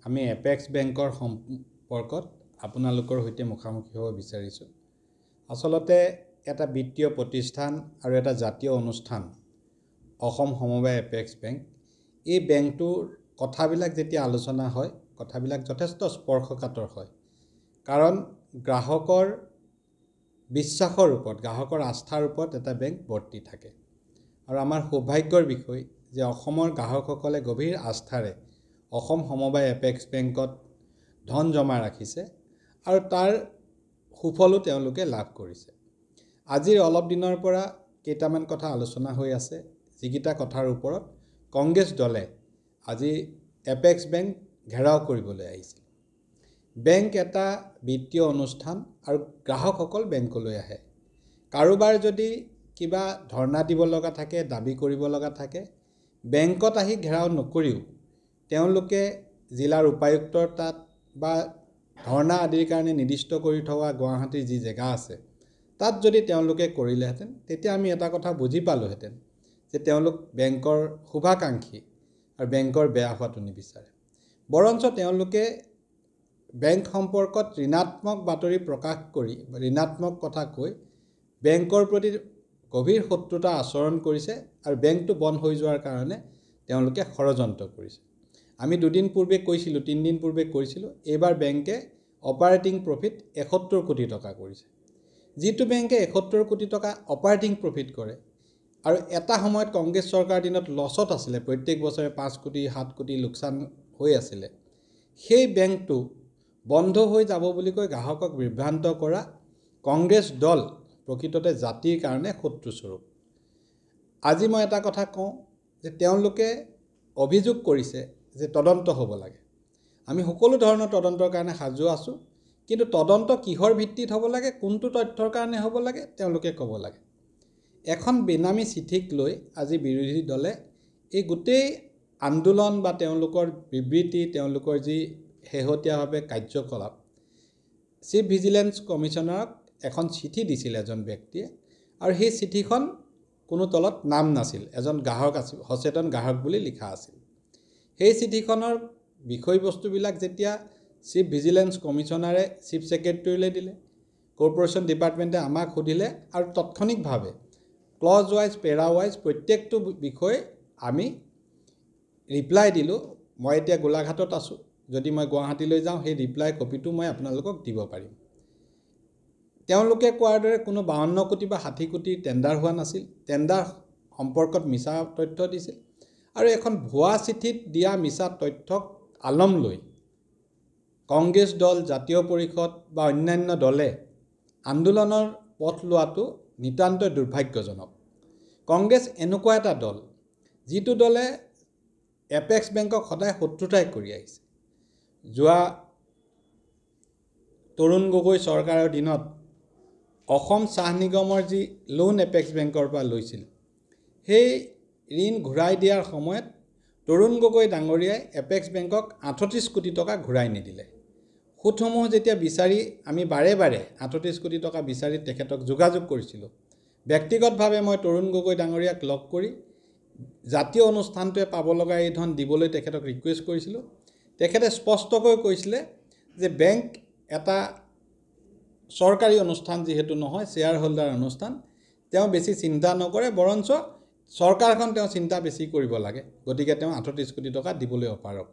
আমি এপেক্স বেংকৰ সম্পৰ্কত আপোনালোকৰ সৈতে মুখামুখি হ'ব বিচাৰিছোঁ। আচলতে এটা বিত্তীয় প্ৰতিষ্ঠান আৰু এটা জাতীয় অনুষ্ঠান অসম সমবায় এপেক্স বেংক, এই বেংকটোৰ কথাবিলাক যেতিয়া আলোচনা হয়, কথাবিলাক যথেষ্ট স্পৰ্শকাতৰ হয়। কাৰণ গ্ৰাহকৰ বিশ্বাসৰ ওপৰত, গ্ৰাহকৰ আস্থাৰ ওপৰত এটা বেংক বৰ্তি থাকে। আৰু আমাৰ সৌভাগ্যৰ বিষয় যে অসমৰ গ্ৰাহকসকলে গভীৰ আস্থাৰে অসম সমবায় এপেক্স বেংকত ধন জমা ৰাখিছে আৰু তাৰ সুফলো তেওঁলোকে লাভ কৰিছে। আজিৰ অলপ দিনৰ পৰা কেইটামান কথা আলোচনা হৈ আছে, যিকেইটা কথাৰ ওপৰত কংগ্ৰেছ দলে আজি এপেক্স বেংক ঘেৰাও কৰিবলৈ আহিছিল। বেংক এটা বিত্তীয় অনুষ্ঠান আৰু গ্ৰাহকসকল বেংকলৈ আহে। কাৰোবাৰ যদি কিবা ধৰ্ণা দিব লগা থাকে, দাবী কৰিব লগা থাকে, বেংকত আহি ঘেৰাও নকৰিও তেওঁলোকে জিলাৰ উপায়ুক্তৰ তাত বা ধৰ্ণা আদিৰ কাৰণে নিৰ্দিষ্ট কৰি থকা গুৱাহাটীৰ যি জেগা আছে, তাত যদি তেওঁলোকে কৰিলেহেঁতেন, তেতিয়া আমি এটা কথা বুজি পালোহেঁতেন যে তেওঁলোক বেংকৰ শুভাকাংক্ষী আৰু বেংকৰ বেয়া হোৱাটো নিবিচাৰে। বৰঞ্চ তেওঁলোকে বেংক সম্পৰ্কত ঋণাত্মক বাতৰি প্ৰকাশ কৰি বা ঋণাত্মক কথা কৈ বেংকৰ প্ৰতি গভীৰ শত্ৰুতা আচৰণ কৰিছে আৰু বেংকটো বন্ধ হৈ যোৱাৰ কাৰণে তেওঁলোকে ষড়যন্ত্ৰ কৰিছে। আমি 2 দিন পূৰ্বে কৈছিলোঁ, 3 দিন পূৰ্বে কৈছিলোঁ, এইবাৰ বেংকে অপাৰেটিং প্ৰফিট 71 কোটি টকা কৰিছে। যিটো বেংকে 71 কোটি টকা অপাৰেটিং প্ৰফিট কৰে আৰু এটা সময়ত কংগ্ৰেছ চৰকাৰৰ দিনত লছত আছিলে, প্ৰত্যেক বছৰে 5 কোটি 7 কোটি লোকচান হৈ আছিলে, সেই বেংকটো বন্ধ হৈ যাব বুলি কৈ গ্ৰাহকক বিভ্ৰান্ত কৰা কংগ্ৰেছ দল প্ৰকৃততে জাতিৰ কাৰণে শত্ৰুস্বৰূপ। আজি মই এটা কথা কওঁ যে তেওঁলোকে অভিযোগ কৰিছে যে তদন্ত হ'ব লাগে। আমি সকলো ধৰণৰ তদন্তৰ কাৰণে সাজু আছোঁ, কিন্তু তদন্ত কিহৰ ভিত্তিত হ'ব লাগে, কোনটো তথ্যৰ কাৰণে হ'ব লাগে, তেওঁলোকে ক'ব লাগে। এখন বেনামী চিঠিক লৈ আজি বিৰোধী দলে এই গোটেই আন্দোলন বা তেওঁলোকৰ বিবৃতি, তেওঁলোকৰ যি শেহতীয়াভাৱে কাৰ্যকলাপ, চিফ ভিজিলেন্স কমিশ্যনাৰক এখন চিঠি দিছিল এজন ব্যক্তিয়ে, আৰু সেই চিঠিখন কোনো তলত নাম নাছিল, এজন গ্ৰাহক আছিল, সচেতন গ্ৰাহক বুলি লিখা আছিল। সেই চিঠিখনৰ বিষয়বস্তুবিলাক যেতিয়া চিফ ভিজিলেন্স কমিশ্যনাৰে চিফ ছেক্ৰেটেৰীলৈ দিলে, কৰ্পৰেশ্যন ডিপাৰ্টমেণ্টে আমাক সুধিলে আৰু তাৎক্ষণিকভাৱে ক্লজ ৱাইজ, পেৰা ৱাইজ প্ৰত্যেকটো বিষয়ে আমি ৰিপ্লাই দিলোঁ। মই এতিয়া গোলাঘাটত আছোঁ, যদি মই গুৱাহাটীলৈ যাওঁ সেই ৰিপ্লাই কপিটো মই আপোনালোকক দিব পাৰিম। তেওঁলোকে কোৱাৰ দৰে কোনো 52 কোটি বা 60 কোটিৰ টেণ্ডাৰ হোৱা নাছিল, টেণ্ডাৰ সম্পৰ্কত মিছা তথ্য দিছিল আৰু এখন ভুৱা চিঠিত দিয়া মিছা তথ্যক আলম লৈ কংগ্ৰেছ দল, জাতীয় পৰিষদ বা অন্যান্য দলে আন্দোলনৰ পথ লোৱাটো নিতান্তই দুৰ্ভাগ্যজনক। কংগ্ৰেছ এনেকুৱা এটা দল যিটো দলে এপেক্স বেংকক সদায় শত্ৰুতাই কৰি আহিছে। যোৱা তৰুণ গগৈ চৰকাৰৰ দিনত অসম চাহ নিগমৰ যি লোন এপেক্স বেংকৰ পৰা লৈছিল, সেই ঋণ ঘূৰাই দিয়াৰ সময়ত তৰুণ গগৈ ডাঙৰীয়াই এপেক্স বেংকক 38 কোটি টকা ঘূৰাই নিদিলে। সুতসমূহ যেতিয়া বিচাৰি আমি বাৰে বাৰে 38 কোটি টকা বিচাৰি তেখেতক যোগাযোগ কৰিছিলোঁ, ব্যক্তিগতভাৱে মই তৰুণ গগৈ ডাঙৰীয়াক লগ কৰি জাতীয় অনুষ্ঠানটোৱে পাব লগা এই ধন দিবলৈ তেখেতক ৰিকুৱেষ্ট কৰিছিলোঁ। তেখেতে স্পষ্টকৈ কৈছিলে যে বেংক এটা চৰকাৰী অনুষ্ঠান যিহেতু নহয়, শ্বেয়াৰ হোল্ডাৰ অনুষ্ঠান, তেওঁ বেছি চিন্তা নকৰে, বৰঞ্চ চৰকাৰখন তেওঁ চিন্তা বেছি কৰিব লাগে, গতিকে তেওঁ 38 কোটি টকা দিবলৈ অপাৰক।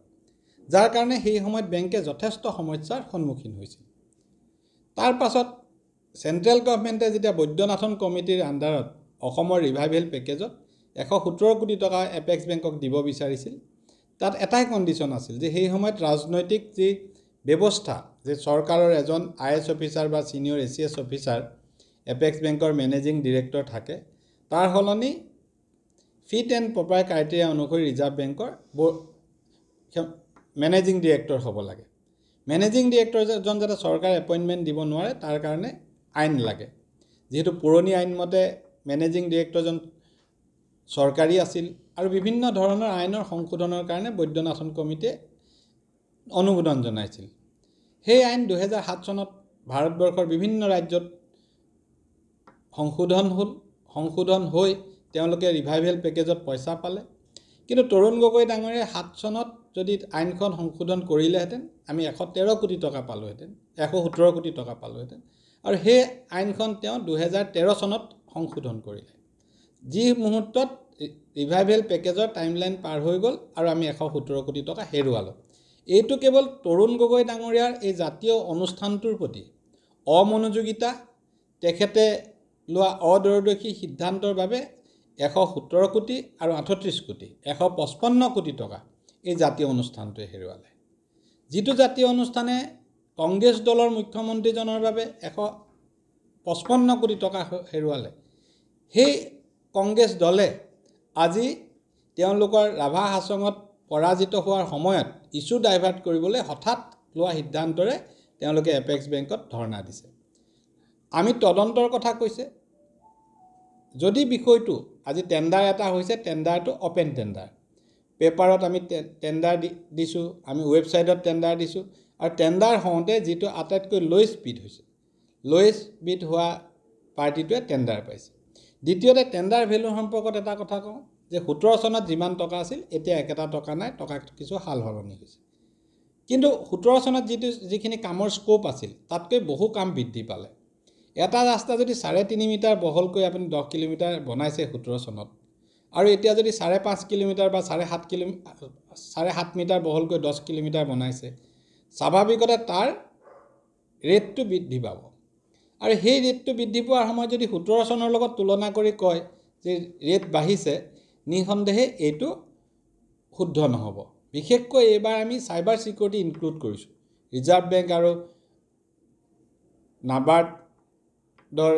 যাৰ কাৰণে সেই সময়ত বেংকে যথেষ্ট সমস্যাৰ সন্মুখীন হৈছিল। তাৰ পাছত চেণ্ট্ৰেল গভৰ্ণমেণ্টে যেতিয়া বৈদ্যনাথন কমিটিৰ আণ্ডাৰত অসমৰ ৰিভাইভেল পেকেজত 117 কোটি টকা এপেক্স বেংকক দিব বিচাৰিছিল, তাত এটাই কণ্ডিশ্যন আছিল যে সেই সময়ত ৰাজনৈতিক যি ব্যৱস্থা, যে চৰকাৰৰ এজন IAS অফিচাৰ বা ছিনিয়ৰ ACS অফিচাৰ এপেক্স বেংকৰ মেনেজিং ডিৰেক্টৰ থাকে, তাৰ সলনি ফিট এণ্ড প্ৰপাৰ ক্ৰাইটেৰিয়া অনুসৰি ৰিজাৰ্ভ বেংকৰ মেনেজিং ডিৰেক্টৰ হ'ব লাগে। মেনেজিং ডিৰেক্টৰজন যাতে চৰকাৰে এপইণ্টমেণ্ট দিব নোৱাৰে, তাৰ কাৰণে আইন লাগে। যিহেতু পুৰণি আইনমতে মেনেজিং ডিৰেক্টৰজন চৰকাৰী আছিল আৰু বিভিন্ন ধৰণৰ আইনৰ সংশোধনৰ কাৰণে বৈদ্যনাথন কমিটিয়ে অনুমোদন জনাইছিল। সেই আইন 2007 চনত ভাৰতবৰ্ষৰ বিভিন্ন ৰাজ্যত সংশোধন হৈ তেওঁলোকে ৰিভাইভেল পেকেজত পইচা পালে। কিন্তু তৰুণ গগৈ ডাঙৰীয়াই 7 চনত যদি আইনখন সংশোধন কৰিলেহেঁতেন আমি 113 কোটি টকা পালোহেঁতেন, 117 কোটি টকা পালোহেঁতেন। আৰু সেই আইনখন তেওঁ 2013 চনত সংশোধন কৰিলে, যি মুহূৰ্তত ৰিভাইভেল পেকেজৰ টাইমলাইন পাৰ হৈ গ'ল আৰু আমি 117 কোটি টকা হেৰুৱালোঁ। এইটো কেৱল তৰুণ গগৈ ডাঙৰীয়াৰ এই জাতীয় অনুষ্ঠানটোৰ প্ৰতি অমনোযোগিতা, তেখেতে লোৱা অদূৰদৰ্শী সিদ্ধান্তৰ বাবে 117 কোটি আৰু 38 কোটি 155 কোটি টকা এই জাতীয় অনুষ্ঠানটোৱে হেৰুৱালে। যিটো জাতীয় অনুষ্ঠানে কংগ্ৰেছ দলৰ মুখ্যমন্ত্ৰীজনৰ বাবে 155 কোটি টকা হেৰুৱালে, সেই কংগ্ৰেছ দলে আজি তেওঁলোকৰ ৰাভা হাছঙত পৰাজিত হোৱাৰ সময়ত ইছ্যু ডাইভাৰ্ট কৰিবলৈ হঠাৎ লোৱা সিদ্ধান্তৰে তেওঁলোকে এপেক্স বেংকত ধৰ্ণা দিছে। আমি তদন্তৰ কথা কৈছে, যদি বিষয়টো আজি টেণ্ডাৰ এটা হৈছে, টেণ্ডাৰটো অপেন টেণ্ডাৰ, পেপাৰত আমি টেণ্ডাৰ দিছোঁ, আমি ৱেবছাইটত টেণ্ডাৰ দিছোঁ, আৰু টেণ্ডাৰ হওঁতে যিটো আটাইতকৈ লৱেষ্ট বিড হৈছে, লৱেষ্ট বিড হোৱা পাৰ্টিটোৱে টেণ্ডাৰ পাইছে। দ্বিতীয়তে টেণ্ডাৰ ভেলু সম্পৰ্কত এটা কথা কওঁ যে 17 চনত যিমান টকা আছিল এতিয়া একেটা টকা নাই, টকা কিছু সাল সলনি হৈছে। কিন্তু 17 চনত যিখিনি কামৰ স্ক'প আছিল তাতকৈ বহু কাম বৃদ্ধি পালে। এটা ৰাস্তা যদি 3.5 মিটাৰ বহলকৈ আপুনি 10 কিলোমিটাৰ বনাইছে 17 চনত, আৰু এতিয়া যদি 5.5 কিলোমিটাৰ বা 7.5 মিটাৰ বহলকৈ 10 কিলোমিটাৰ বনাইছে, স্বাভাৱিকতে তাৰ ৰেটটো বৃদ্ধি পাব। আৰু সেই ৰেটটো বৃদ্ধি পোৱাৰ সময়ত যদি 17 চনৰ লগত তুলনা কৰি কয় যে ৰেট বাঢ়িছে, নিঃসন্দেহে এইটো শুদ্ধ নহ'ব। বিশেষকৈ এইবাৰ আমি চাইবাৰ ছিকিউৰিটি ইনক্লুড কৰিছোঁ, ৰিজাৰ্ভ বেংক আৰু নাবাৰ্ডৰ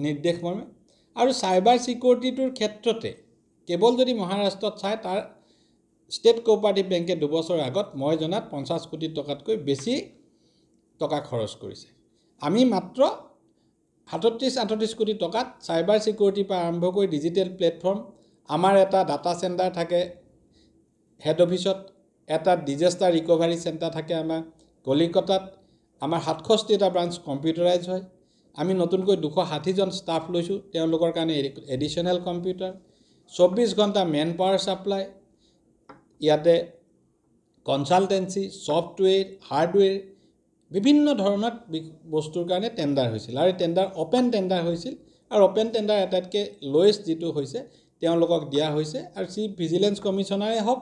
নিৰ্দেশ মৰ্মে। আৰু চাইবাৰ ছিকিউৰিটিটোৰ ক্ষেত্ৰতে কেৱল যদি মহাৰাষ্ট্ৰত চাই, তাৰ ষ্টেট কোঅপাৰেটিভ বেংকে 2 বছৰ আগত মই জনাত 50 কোটি টকাতকৈ বেছি টকা খৰচ কৰিছে। আমি মাত্ৰ 37-38 কোটি টকাত চাইবাৰ ছিকিউৰিটিৰ পৰা আৰম্ভ কৰি ডিজিটেল প্লেটফৰ্ম, আমাৰ এটা ডাটা চেণ্টাৰ থাকে হেড অফিচত, এটা ডিজাষ্টাৰ ৰিকভাৰী চেণ্টাৰ থাকে আমাৰ কলিকতাত, আমাৰ 67টা ব্ৰাঞ্চ কম্পিউটাৰাইজ হয়। আমি নতুনকৈ 260জন ষ্টাফ লৈছোঁ, তেওঁলোকৰ কাৰণে এডিশ্যনেল কম্পিউটাৰ, 24 ঘণ্টা মেন পাৱাৰ ছাপ্লাই, ইয়াতে কনচালটেঞ্চি, ছফ্টৱেৰ, হাৰ্ডৱেৰ, বিভিন্ন ধৰণৰ বস্তুৰ কাৰণে টেণ্ডাৰ হৈছিল। আৰু টেণ্ডাৰ অপেন টেণ্ডাৰ হৈছিল, আৰু অপেন টেণ্ডাৰ আটাইতকৈ লৱেষ্ট যিটো হৈছে তেওঁলোকক দিয়া হৈছে। আৰু চিফ ভিজিলেন্স কমিশ্যনাৰে হওক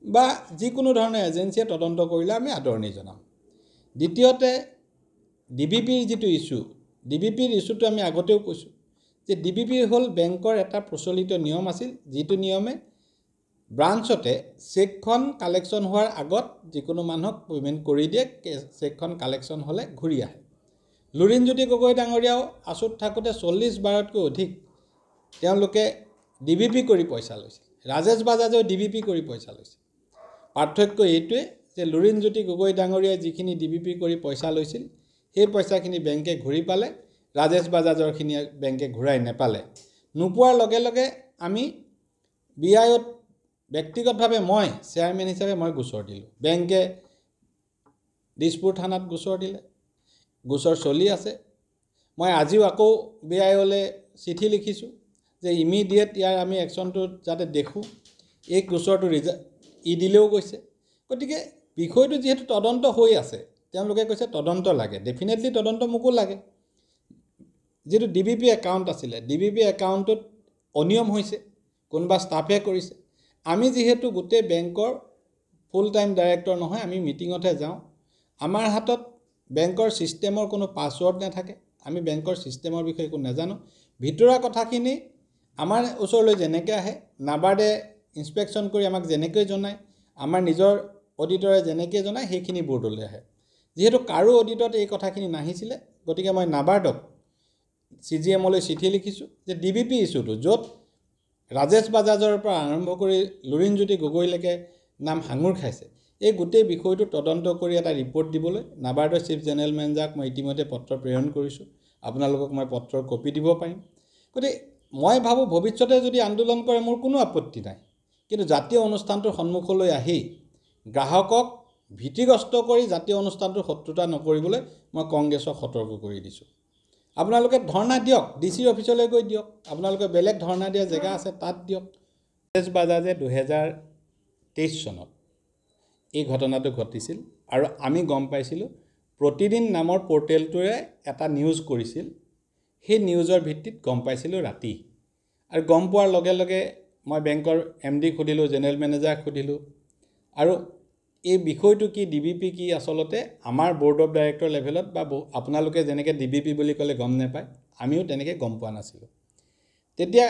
বা যিকোনো ধৰণৰ এজেঞ্চিয়ে তদন্ত কৰিলে আমি আদৰণি জনাম। দ্বিতীয়তে DBPৰ যিটো ইছ্যু, DBPৰ ইছ্যুটো আমি আগতেও কৈছোঁ যে DBP হ'ল বেংকৰ এটা প্ৰচলিত নিয়ম আছিল, যিটো নিয়মে ব্ৰাঞ্চতে চেকখন কালেকশ্যন হোৱাৰ আগত যিকোনো মানুহক পে'মেণ্ট কৰি দিয়ে, চেকখন কালেকশ্যন হ'লে ঘূৰি আহে। লুৰিণজ্যোতি গগৈ ডাঙৰীয়াও আছুত থাকোঁতে 40 বাৰতকৈ অধিক তেওঁলোকে DBP কৰি পইচা লৈছিল, ৰাজেশ বাজাজেও DBP কৰি পইচা লৈছিল। পাৰ্থক্য এইটোৱে যে লুৰিণজ্যোতি গগৈ ডাঙৰীয়াই যিখিনি DBP কৰি পইচা লৈছিল, সেই পইচাখিনি বেংকে ঘূৰি পালে, ৰাজেশ বাজাজৰখিনি বেংকে ঘূৰাই নেপালে। নোপোৱাৰ লগে লগে আমি BIOত ব্যক্তিগতভাৱে মই চেয়াৰমেন হিচাপে মই গোচৰ দিলোঁ। বেংকে দিছপুৰ থানাত গোচৰ দিলে, গোচৰ চলি আছে। মই আজিও আকৌ BIOলৈ চিঠি লিখিছোঁ যে ইমিডিয়েট ইয়াৰ আমি একশ্যনটো যাতে দেখোঁ। এই গোচৰটো দিলেও গৈছে। গতিকে বিষয়টো যিহেতু তদন্ত হৈ আছে, তেওঁলোকে কৈছে তদন্ত লাগে, ডেফিনেটলি তদন্ত মোকো লাগে। যিটো DBP একাউণ্ট আছিলে, DBP একাউণ্টটোত অনিয়ম হৈছে, কোনোবা ষ্টাফে কৰিছে। আমি যিহেতু গোটেই বেংকৰ ফুল টাইম ডাইৰেক্টৰ নহয়, আমি মিটিঙতহে যাওঁ। আমাৰ হাতত বেংকৰ ছিষ্টেমৰ কোনো পাছৱৰ্ড নাথাকে, আমি বেংকৰ ছিষ্টেমৰ বিষয়ে একো নাজানো। ভিতৰুৱা কথাখিনি আমাৰ ওচৰলৈ যেনেকৈ আহে, নাবাৰ্ডে ইনস্পেকশ্যন কৰি আমাক যেনেকৈ জনায়, আমাৰ নিজৰ অডিটৰে যেনেকৈ জনায়, সেইখিনি বৰ্ডলৈ আহে। যিহেতু কাৰো অডিটত এই কথাখিনি নাহিছিলে, গতিকে মই নাবাৰ্ডক CGMলৈ চিঠি লিখিছোঁ যে DBP ইছ্যুটো, য'ত ৰাজেশ বাজাজৰ পৰা আৰম্ভ কৰি লুৰিণজ্যোতি গগৈলৈকে নাম সাঙুৰ খাইছে, এই গোটেই বিষয়টো তদন্ত কৰি এটা ৰিপৰ্ট দিবলৈ নাবাৰ্ডৰ চিফ জেনেৰেল মেনেজাৰক মই ইতিমধ্যে পত্ৰ প্ৰেৰণ কৰিছোঁ। আপোনালোকক মই পত্ৰৰ কপি দিব পাৰিম। গতিকে মই ভাবোঁ ভৱিষ্যতে যদি আন্দোলন কৰে মোৰ কোনো আপত্তি নাই, কিন্তু জাতীয় অনুষ্ঠানটোৰ সন্মুখলৈ আহি গ্ৰাহকক ভীতিগ্ৰস্ত কৰি জাতীয় অনুষ্ঠানটোৰ শত্ৰুতা নকৰিবলৈ মই কংগ্ৰেছক সতৰ্ক কৰি দিছোঁ। আপোনালোকে ধৰ্ণা দিয়ক, DC অফিচলৈ গৈ দিয়ক, আপোনালোকে বেলেগ ধৰ্ণা দিয়া জেগা আছে তাত দিয়ক। ৰাজেশ বাজাজে 2023 চনত এই ঘটনাটো ঘটিছিল আৰু আমি গম পাইছিলোঁ প্ৰতিদিন নামৰ পৰ্টেলটোৰে এটা নিউজ কৰিছিল সেই নিউজৰ ভিত্তিত গম পাইছিলোঁ ৰাতি আৰু গম পোৱাৰ লগে লগে মই বেংকৰ MD খুদিলোঁ জেনেৰেল মেনেজাৰক খুদিলোঁ আৰু এই বিষয়টো কি DBP কি আসলতে আমাৰ বোৰ্ড অফ ডাইৰেক্টৰ লেভেলত বা আপোনালোকে যেনেকৈ DBP বুলি ক'লে গম নাপায় আমিও তেনেকৈ গম পোৱা নাছিলোঁ তেতিয়া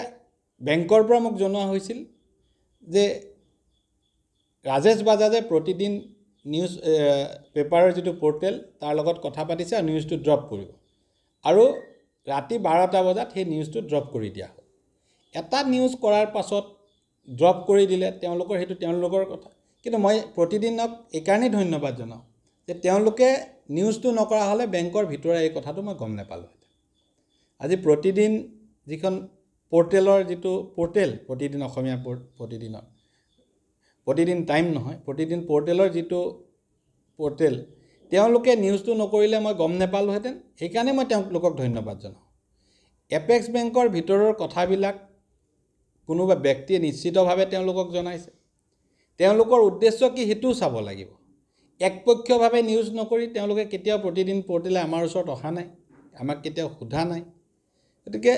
বেংকৰ পৰা মোক জনোৱা হৈছিল যে ৰাজেশ বাজাজে প্ৰতিদিন নিউজ পেপাৰৰ যিটো পৰ্টেল তাৰ লগত কথা পাতিছে আৰু নিউজটো ড্ৰপ কৰিব আৰু ৰাতি 12টা বজাত সেই নিউজটো ড্ৰপ কৰি দিয়া হ'ল এটা নিউজ কৰাৰ পাছত ড্ৰপ কৰি দিলে তেওঁলোকৰ সেইটো তেওঁলোকৰ কথা কিন্তু মই প্ৰতিদিনক এইকাৰণেই ধন্যবাদ জনাওঁ যে তেওঁলোকে নিউজটো নকৰা হ'লে বেংকৰ ভিতৰৰ এই কথাটো মই গম নাপালোঁ আজি প্ৰতিদিন যিখন পৰ্টেলৰ যিটো পৰ্টেল প্ৰতিদিন অসমীয়া প্ৰতিদিনৰ প্ৰতিদিন টাইম নহয় প্ৰতিদিন পৰ্টেলৰ যিটো পৰ্টেল তেওঁলোকে নিউজটো নকৰিলে মই গম নাপালোহেঁতেন সেইকাৰণে মই তেওঁলোকক ধন্যবাদ জনাওঁ এপেক্স বেংকৰ ভিতৰৰ কথাবিলাক কোনোবা ব্যক্তিয়ে নিশ্চিতভাৱে তেওঁলোকক জনাইছে তেওঁলোকৰ উদ্দেশ্য কি হেতু চাব লাগিব একপক্ষভাৱে নিউজ নকৰি তেওঁলোকে কেতিয়াও প্ৰতিদিন পৰ্টেলে আমাৰ ওচৰত অহা নাই আমাক কেতিয়াও সোধা নাই গতিকে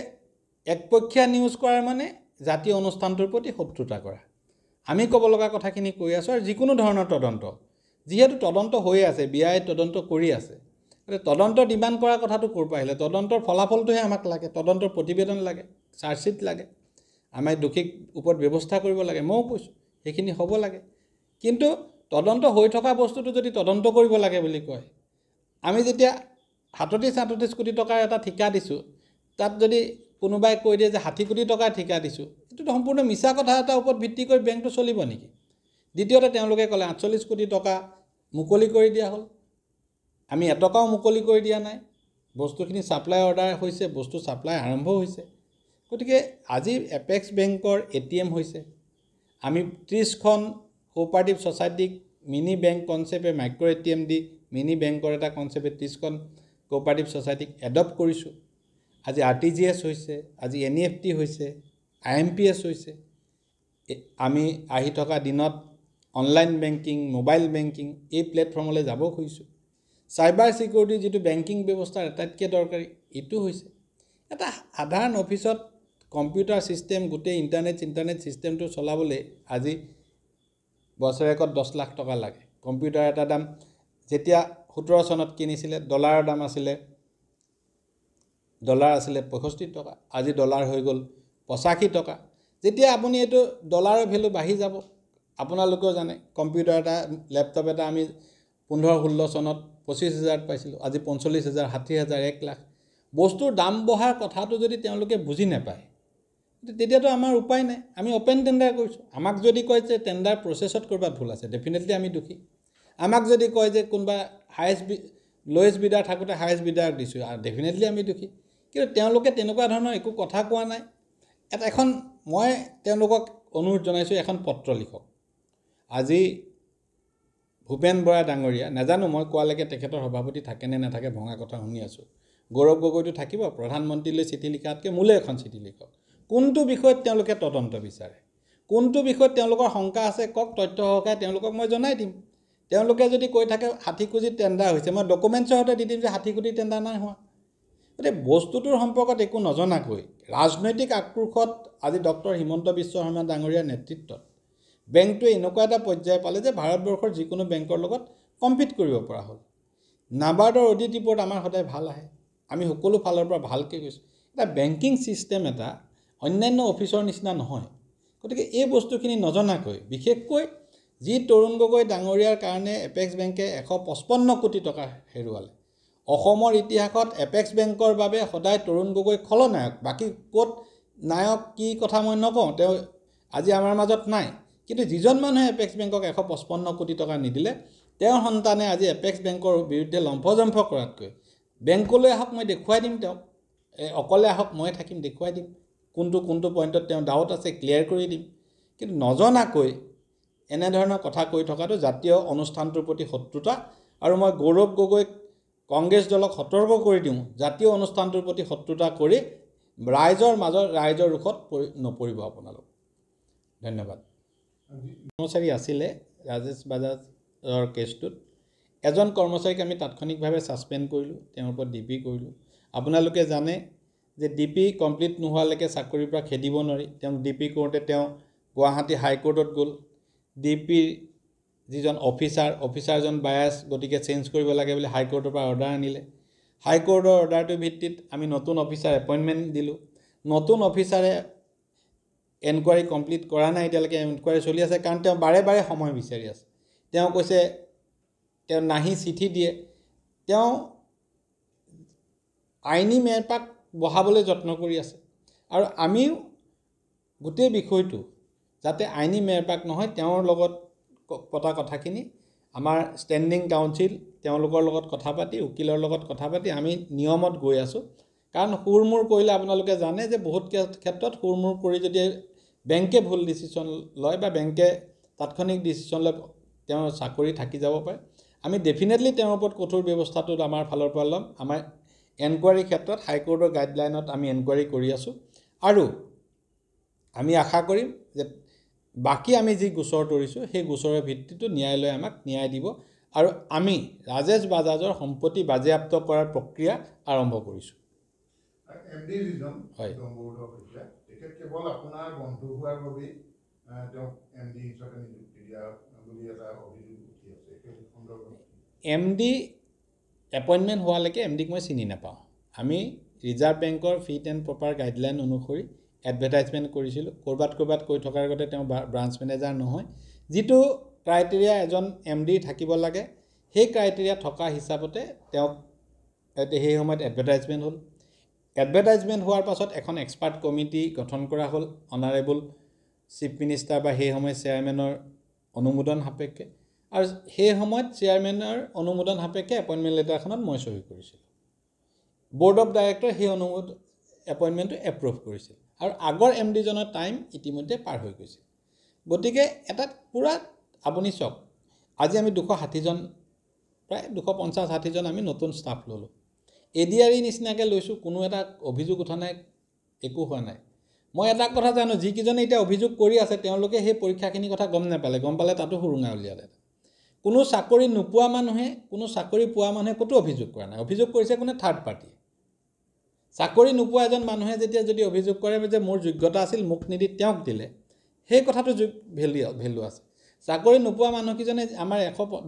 একপক্ষীয়া নিউজ কৰাৰ মানে জাতীয় অনুষ্ঠানটোৰ প্ৰতি শত্ৰুতা কৰা আমি ক'ব লগা কথাখিনি কৈ আছোঁ আৰু যিকোনো ধৰণৰ তদন্ত যিহেতু তদন্ত হৈ আছে BI তদন্ত কৰি আছে তদন্ত ডিমাণ্ড কৰা কথাটো ক'ৰ পৰা আহিলে তদন্তৰ ফলাফলটোহে আমাক লাগে তদন্তৰ প্ৰতিবেদন লাগে চাৰ্জশ্বিট লাগে আমি দোষীক ওপৰত ব্যৱস্থা কৰিব লাগে ময়ো কৈছোঁ সেইখিনি হ'ব লাগে কিন্তু তদন্ত হৈ থকা বস্তুটো যদি তদন্ত কৰিব লাগে বুলি কয় আমি যেতিয়া 37 কোটি টকাৰ এটা ঠিকা দিছোঁ তাত যদি কোনোবাই কৈ দিয়ে যে 60 কোটি টকাৰ ঠিকা দিছোঁ এইটো সম্পূৰ্ণ মিছা কথা এটা ওপৰত ভিত্তি কৰি বেংকটো চলিব নেকি দ্বিতীয়তে তেওঁলোকে ক'লে 48 কোটি টকা মুকলি কৰি দিয়া হ'ল আমি এটকাও মুকলি কৰি দিয়া নাই বস্তুখিনি সাপ্লাই অৰ্ডাৰ হৈছে বস্তু সাপ্লাই আৰম্ভ হৈছে গতিকে আজি এপেক্স বেংকৰ ATM হৈছে আমি 30খন কোঅপাৰেটিভ সোসাইটিক মিনি বেংক কনসেপ্টে মাইক্ৰো ATM দি মিনি বেংকৰ এটা কনসেপ্টে 30খন কোঅপাৰেটিভ সোসাইটিক এডপ্ট কৰিছোঁ আজি RTGS হৈছে আজি NEFT হৈছে IMPS হৈছে আমি আহি থকা দিনত অনলাইন বেংকিং মোবাইল বেংকিং এই প্লেটফৰ্মলৈ যাব খুজিছোঁ সাইবাৰ সিকিউৰিটি যেটো বেংকিং ব্যৱস্থাৰ আটাইতকৈ দৰকাৰী এটো হৈছে এটা সাধাৰণ অফিসত কম্পিউটাৰ সিস্টেম গোটেই ইন্টাৰনেট সিস্টেমটো চলাবলৈ আজি বছৰেকত 10 লাখ টকা লাগে কম্পিউটাৰ এটা দাম যেতিয়া 17 চনত কিনিছিলে ডলাৰৰ দাম আছিলে ডলাৰ আছিলে 65 টকা আজি ডলাৰ হৈ গ'ল 85 টকা যেতিয়া আপুনি এটো ডলাৰৰ ভ্যালু বাঢ়ি যাব আপোনালোকেও জানে কম্পিউটাৰ এটা ল্যাপটপ এটা আমি 15-16 চনত 25,000 পাইছিলোঁ আজি 45,000 60,000 1 লাখ বস্তুৰ দাম বঢ়াৰ কথাটো যদি তেওঁলোকে বুজি নাপায় তেতিয়াতো আমাৰ উপায় নাই আমি ওপেন টেন্ডাৰ কৰিছোঁ আমাক যদি কয় যে টেন্ডাৰ প্ৰসেছত কৰবা ভুল আছে ডেফিনেটলি আমি দুখী আমাক যদি কয় যে কোনবা লোয়েষ্ট বিডাৰ থাকোতে হাইয়েষ্ট বিডাৰ দিছোঁ আৰু ডেফিনেটলি আমি দুখী কিন্তু তেওঁলোকে তেনেকুৱা ধৰণৰ একো কথা কোৱা নাই এখন মই তেওঁলোকক অনুৰোধ জনাইছোঁ এখন পত্ৰ লিখক আজি ভূপেন বৰা ডাঙৰীয়া নাজানো মই কোৱালৈকে তেখেতৰ সভাপতি থাকে নে নাথাকে ভঙা কথা শুনি আছোঁ গৌৰৱ গগৈটো থাকিব প্ৰধানমন্ত্ৰীলৈ চিঠি লিখাতকৈ মোলৈ এখন চিঠি লিখক কোনটো বিষয়ত তেওঁলোকে তদন্ত বিচাৰে কোনটো বিষয়ত তেওঁলোকৰ শংকা আছে কক তথ্য সহকাৰে তেওঁলোকক মই জনাই দিম তেওঁলোকে যদি কৈ থাকে 60 কোটি টেন্ডাৰ হৈছে মই ডকুমেন্টছৰ সৈতে দি দিম যে 60 কোটি টেন্ডাৰ নাই হোৱা গতিকে বস্তুটোৰ সম্পৰ্কত একো নজনাকৈ ৰাজনৈতিক আক্ৰোশত আজি ডক্টৰ হিমন্ত বিশ্ব শৰ্মা ডাঙৰীয়াৰ নেতৃত্বত বেংকটোৱে এনেকুৱা এটা পৰ্যায় পালে যে ভাৰতবৰ্ষৰ যিকোনো বেংকৰ লগত কম্পিট কৰিব পৰা হ'ল নাবাৰ্ডৰ অডিট ৰিপৰ্ট আমাৰ সদায় ভাল আহে আমি সকলো ফালৰ পৰা ভালকৈ কৈছোঁ এটা বেংকিং সিস্টেম এটা অন্যান্য অফিচৰ নিচিনা নহয় গতিকে এই বস্তুখিনি নজনাকৈ বিশেষকৈ যি তৰুণ গগৈ ডাঙৰীয়াৰ কাৰণে এপেক্স বেংকে 155 কোটি টকা হেৰুৱালে অসমৰ ইতিহাসত এপেক্স বেংকৰ বাবে সদায় তৰুণ গগৈ খলনায়ক বাকি কোট নায়ক কি কথা মই নকওঁ তেওঁ আজি আমাৰ মাজত নাই কিন্তু যিজন মানুহে এপেক্স বেংকক 155 কোটি টকা নিদিলে তেওঁৰ সন্তানে আজি এপেক্স বেংকৰ বিৰুদ্ধে লম্ফজম্ফ কৰাতকৈ বেংকলৈ আহক মই দেখুৱাই দিম তেওঁ অকলে আহক মই থাকিম দেখুৱাই দিম কোনটো পইণ্টত তেওঁ ডাউট আছে ক্লিয়াৰ কৰি দিম কিন্তু নজনাকৈ এনে ধৰণৰ কথা কৈ থকাটো জাতীয় অনুষ্ঠানটোৰ প্ৰতি শত্ৰুতা আৰু মই গৌৰৱ গগৈক কংগ্ৰেছ দলক সতৰ্ক কৰি দিওঁ জাতীয় অনুষ্ঠানটোৰ প্ৰতি শত্ৰুতা কৰি ৰাইজৰ মাজৰ ৰাইজৰ ৰুখত নপৰিব আপোনালোক ধন্যবাদ কৰ্মচাৰী আছিলে ৰাজেশ বাজাজ কেছটোত এজন কৰ্মচাৰীক আমি তাৎক্ষণিকভাৱে ছাছপেণ্ড কৰিলোঁ, তেওঁৰ ওপৰত DP কৰিলোঁ। আপোনালোকে জানে যে DP কমপ্লিট নোহোৱালৈকে চাকৰিৰ পৰা খেদিব নোৱাৰি। তেওঁক DP কৰোঁতে তেওঁ গুৱাহাটী হাইকোৰ্টত গ'ল। DPৰ যিজন অফিচাৰজন বায়াছ, গতিকে চেঞ্জ কৰিব লাগে বুলি হাইকোৰ্টৰ পৰা অৰ্ডাৰ আনিলে। হাইকোৰ্টৰ অৰ্ডাৰটোৰ ভিত্তিত আমি নতুন অফিচাৰ এপইণ্টমেণ্ট দিলোঁ। নতুন অফিচাৰে এনকুৱাৰী কমপ্লিট কৰা নাই, এতিয়ালৈকে এনকুৱাৰী চলি আছে, কাৰণ তেওঁ বাৰে বাৰে সময় বিচাৰি আছে। তেওঁ কৈছে, তেওঁ নাহি চিঠি দিয়ে। তেওঁ আইনী মেৰপাক বহাবলৈ যত্ন কৰি আছে, আৰু আমিও গোটেই বিষয়টো যাতে আইনী মেৰপাক নহয়, তেওঁৰ লগত পতা কথাখিনি আমাৰ ষ্টেণ্ডিং কাউন্সিল তেওঁলোকৰ লগত কথা পাতি, উকিলৰ লগত কথা পাতি আমি নিয়মত গৈ আছোঁ। কাৰণ সুৰমূৰ কৰিলে আপোনালোকে জানে যে বহুত ক্ষেত্ৰত সুৰমূৰ কৰি যদি বেংকে ভুল ডিচিশ্যন লয় বা বেংকে তাৎক্ষণিক ডিচিশ্যন লয়, তেওঁৰ চাকৰি থাকি যাব পাৰে। আমি ডেফিনেটলি তেওঁৰ ওপৰত কঠোৰ ব্যৱস্থাটো আমাৰ ফালৰ পৰা ল'ম। আমাৰ এনকুৱাৰী ক্ষেত্ৰত হাইকোৰ্টৰ গাইডলাইনত আমি এনকুৱাৰী কৰি আছোঁ, আৰু আমি আশা কৰিম যে বাকী আমি যি গোচৰ তৰিছোঁ সেই গোচৰৰ ভিত্তিটো ন্যায়ালয়ে আমাক ন্যায় দিব, আৰু আমি ৰাজেশ বাজাজৰ সম্পত্তি বাজেয়াপ্ত কৰাৰ প্ৰক্ৰিয়া আৰম্ভ কৰিছোঁ। হয়, কেৱল আপোনাৰ বন্ধু হোৱাৰ বাবেই তেওঁক MD হিচাপে নিযুক্তি দিয়া বুলি এটা অভিযোগ উঠি আছে। MD এপইণ্টমেণ্ট হোৱালৈকে MDক মই চিনি নাপাওঁ। আমি ৰিজাৰ্ভ বেংকৰ ফিট এণ্ড প্ৰপাৰ গাইডলাইন অনুসৰি এডভাৰটাইজমেণ্ট কৰিছিলোঁ। ক'ৰবাত কৈ থকাৰ আগতে তেওঁ ব্ৰাঞ্চ মেনেজাৰ নহয়। যিটো ক্ৰাইটেৰিয়া এজন MD থাকিব লাগে, সেই ক্ৰাইটেৰিয়া থকা হিচাপতে তেওঁক সেই সময়ত এডভাৰটাইজমেণ্ট হ'ল। এডভাৰটাইজমেণ্ট হোৱাৰ পাছত এখন এক্সপাৰ্ট কমিটি গঠন কৰা হ'ল, অনাৰেবল চিফ মিনিষ্টাৰ বা সেই সময়ত চেয়াৰমেনৰ অনুমোদন সাপেক্ষে, আৰু সেই সময়ত চেয়াৰমেনৰ অনুমোদন সাপেক্ষে এপইণ্টমেণ্ট লেটাৰখনত মই চহী কৰিছিলোঁ। ব'ৰ্ড অফ ডাইৰেক্টৰ সেই এপইণ্টমেণ্টটো এপ্ৰুভ কৰিছিল, আৰু আগৰ MDজনৰ টাইম ইতিমধ্যে পাৰ হৈ গৈছিল। গতিকে এটা পূৰা আপুনি চাওক, আজি আমি 260জন, প্ৰায় 250-60জন আমি নতুন ষ্টাফ ল'লোঁ। ADRE নিচিনাকৈ লৈছোঁ, কোনো এটা অভিযোগ উঠা নাই, একো হোৱা নাই। মই এটা কথা জানো, যিকেইজনে এতিয়া অভিযোগ কৰি আছে তেওঁলোকে সেই পৰীক্ষাখিনিৰ কথা গম নাপালে, গম পালে তাতো সুৰুঙা উলিয়ালে। কোনো চাকৰি নোপোৱা মানুহে, কোনো চাকৰি পোৱা মানুহে ক'তো অভিযোগ কৰা নাই। অভিযোগ কৰিছে কোনে? Third party. চাকৰি নোপোৱা এজন মানুহে যেতিয়া যদি অভিযোগ কৰে যে মোৰ যোগ্যতা আছিল, মোক নিদি তেওঁক দিলে, সেই কথাটো ভেলু আছে। চাকৰি নোপোৱা মানুহকেইজনে আমাৰ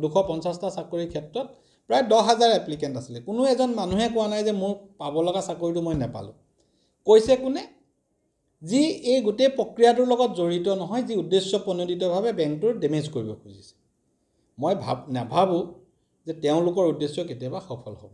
250টা চাকৰিৰ ক্ষেত্ৰত প্ৰায় 10,000 এপ্লিকেণ্ট আছিলে। কোনো এজন মানুহে কোৱা নাই যে মোৰ পাব লগা চাকৰিটো মই নাপালোঁ। কৈছে কোনে? যি এই গোটেই প্ৰক্ৰিয়াটোৰ লগত জড়িত নহয়, যি উদ্দেশ্যপ্ৰণোদিতভাৱে বেংকটোৰ ডেমেজ কৰিব খুজিছে। মই নাভাবোঁ যে তেওঁলোকৰ উদ্দেশ্য কেতিয়াবা সফল হ'ব।